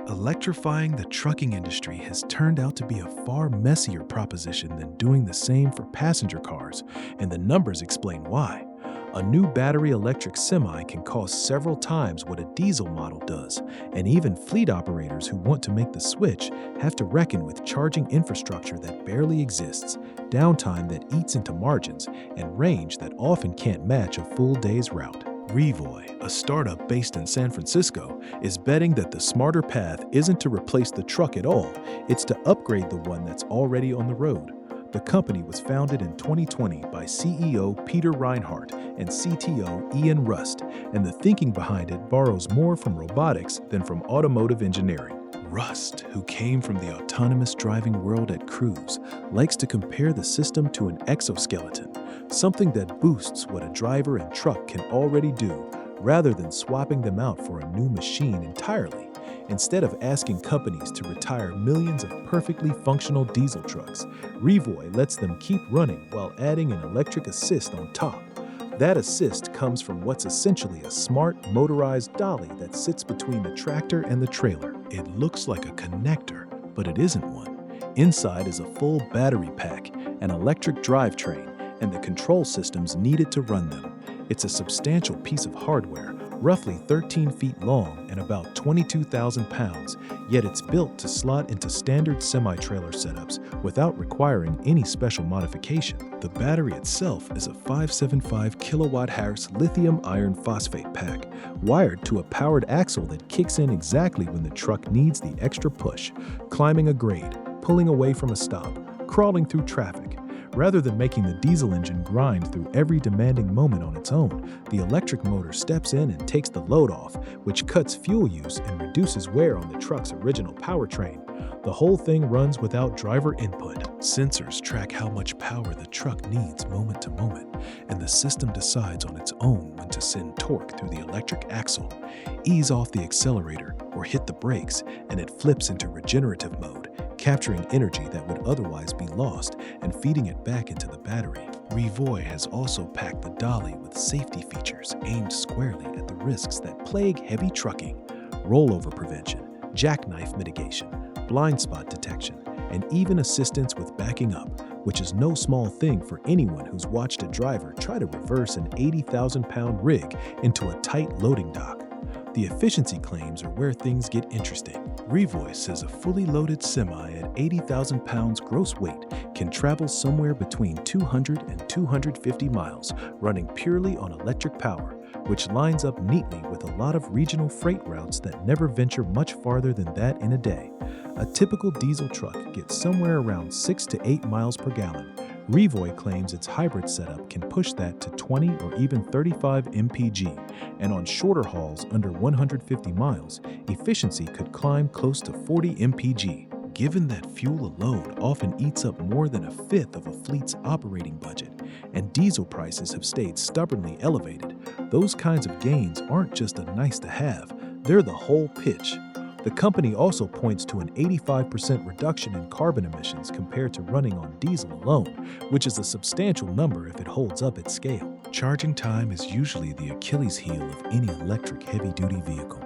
Electrifying the trucking industry has turned out to be a far messier proposition than doing the same for passenger cars, and the numbers explain why. A new battery electric semi can cost several times what a diesel model does, and even fleet operators who want to make the switch have to reckon with charging infrastructure that barely exists, downtime that eats into margins, and range that often can't match a full day's route. Revoy, a startup based in San Francisco, is betting that the smarter path isn't to replace the truck at all, it's to upgrade the one that's already on the road. The company was founded in 2020 by CEO Peter Reinhardt and CTO Ian Rust, and the thinking behind it borrows more from robotics than from automotive engineering. Rust, who came from the autonomous driving world at Cruise, likes to compare the system to an exoskeleton, something that boosts what a driver and truck can already do, rather than swapping them out for a new machine entirely. Instead of asking companies to retire millions of perfectly functional diesel trucks, Revoy lets them keep running while adding an electric assist on top. That assist comes from what's essentially a smart, motorized dolly that sits between the tractor and the trailer. It looks like a connector, but it isn't one. Inside is a full battery pack, an electric drivetrain, and the control systems needed to run them. It's a substantial piece of hardware, roughly 13 feet long and about 22,000 pounds, yet it's built to slot into standard semi-trailer setups without requiring any special modification. The battery itself is a 575 kilowatt-hour lithium iron phosphate pack, wired to a powered axle that kicks in exactly when the truck needs the extra push, climbing a grade, pulling away from a stop, crawling through traffic. Rather than making the diesel engine grind through every demanding moment on its own, the electric motor steps in and takes the load off, which cuts fuel use and reduces wear on the truck's original powertrain. The whole thing runs without driver input. Sensors track how much power the truck needs moment to moment, and the system decides on its own when to send torque through the electric axle, ease off the accelerator, or hit the brakes, and it flips into regenerative mode, capturing energy that would otherwise be lost and feeding it back into the battery. Revoy has also packed the dolly with safety features aimed squarely at the risks that plague heavy trucking: rollover prevention, jackknife mitigation, blind spot detection, and even assistance with backing up, which is no small thing for anyone who's watched a driver try to reverse an 80,000-pound rig into a tight loading dock. The efficiency claims are where things get interesting. Revoy says a fully loaded semi at 80,000 pounds gross weight can travel somewhere between 200 and 250 miles, running purely on electric power, which lines up neatly with a lot of regional freight routes that never venture much farther than that in a day. A typical diesel truck gets somewhere around 6 to 8 miles per gallon. Revoy claims its hybrid setup can push that to 20 or even 35 mpg, and on shorter hauls under 150 miles, efficiency could climb close to 40 mpg. Given that fuel alone often eats up more than a fifth of a fleet's operating budget, and diesel prices have stayed stubbornly elevated, those kinds of gains aren't just a nice to have, they're the whole pitch. The company also points to an 85% reduction in carbon emissions compared to running on diesel alone, which is a substantial number if it holds up at scale. Charging time is usually the Achilles heel of any electric heavy-duty vehicle.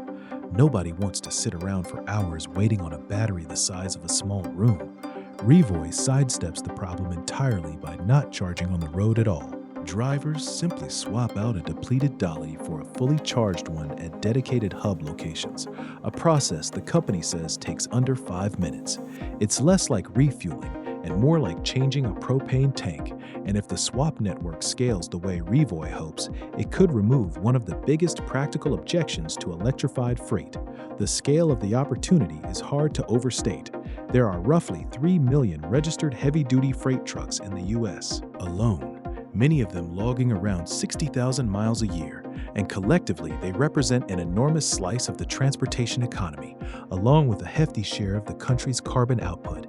Nobody wants to sit around for hours waiting on a battery the size of a small room. Revoy sidesteps the problem entirely by not charging on the road at all. Drivers simply swap out a depleted dolly for a fully charged one at dedicated hub locations, a process the company says takes under 5 minutes. It's less like refueling and more like changing a propane tank, and if the swap network scales the way Revoy hopes, it could remove one of the biggest practical objections to electrified freight. The scale of the opportunity is hard to overstate. There are roughly 3 million registered heavy-duty freight trucks in the U.S. alone, many of them logging around 60,000 miles a year, and collectively they represent an enormous slice of the transportation economy, along with a hefty share of the country's carbon output.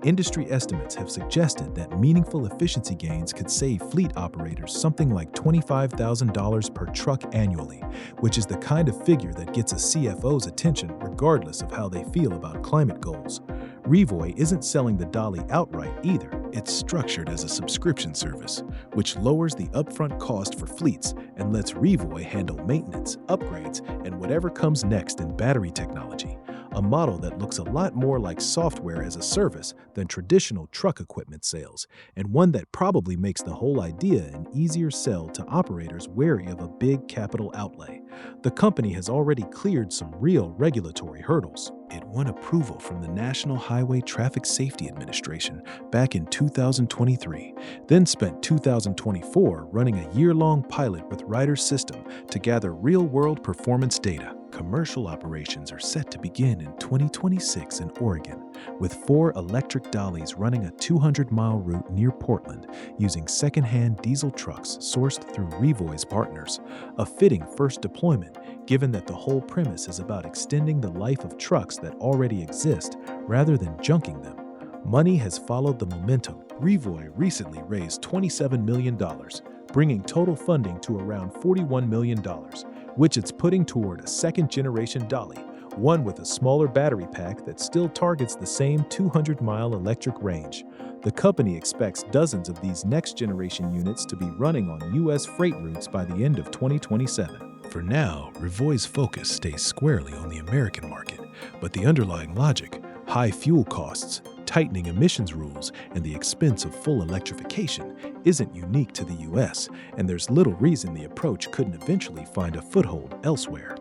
Industry estimates have suggested that meaningful efficiency gains could save fleet operators something like $25,000 per truck annually, which is the kind of figure that gets a CFO's attention regardless of how they feel about climate goals. Revoy isn't selling the dolly outright either. It's structured as a subscription service, which lowers the upfront cost for fleets and lets Revoy handle maintenance, upgrades, and whatever comes next in battery technology. a model that looks a lot more like software as a service than traditional truck equipment sales, and one that probably makes the whole idea an easier sell to operators wary of a big capital outlay. The company has already cleared some real regulatory hurdles. It won approval from the National Highway Traffic Safety Administration back in 2023, then spent 2024 running a year-long pilot with Ryder's system to gather real-world performance data. Commercial operations are set to begin in 2026 in Oregon, with 4 electric dollies running a 200-mile route near Portland using second-hand diesel trucks sourced through Revoy's partners. A fitting first deployment, given that the whole premise is about extending the life of trucks that already exist rather than junking them. Money has followed the momentum. Revoy recently raised $27 million, bringing total funding to around $41 million, which it's putting toward a second-generation dolly, one with a smaller battery pack that still targets the same 200-mile electric range. The company expects dozens of these next-generation units to be running on U.S. freight routes by the end of 2027. For now, Revoy's focus stays squarely on the American market, but the underlying logic, high fuel costs, tightening emissions rules, and the expense of full electrification isn't unique to the U.S., and there's little reason the approach couldn't eventually find a foothold elsewhere.